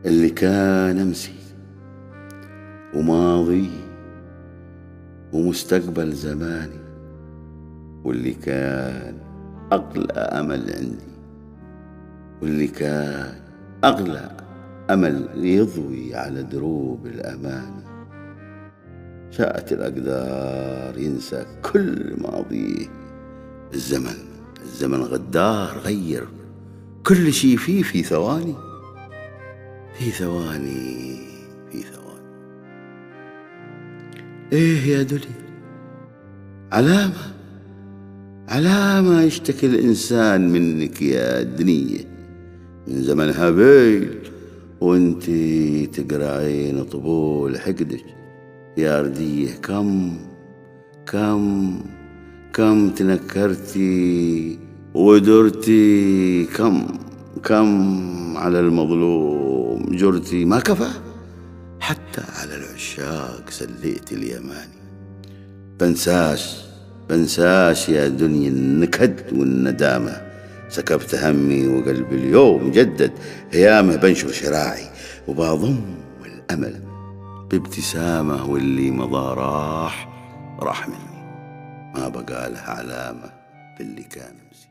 اللي كان أمسي وماضي ومستقبل زماني، واللي كان أغلى أمل عندي، واللي كان أغلى أمل يضوي على دروب الأمان. شاءت الأقدار ينسى كل ماضيه. الزمن غدار غير كل شي فيه في ثواني، في ثواني، في ثواني. ايه يا دنيا، علامة يشتكي الإنسان منك يا دنيا، من زمن هابيل وانتي تقرعين طبول حقدك يا ردية. كم تنكرتي ودرتي، كم على المظلوم جرتي، ما كفى حتى على العشاق سليت اليماني. بنساش يا دنيا النكد والندامة، سكبت همي وقلبي اليوم جدد هيامه. بنشر شراعي وبضم الأمل بابتسامة، واللي مضى راح مني، ما بقى له علامة في اللي كان أمسي.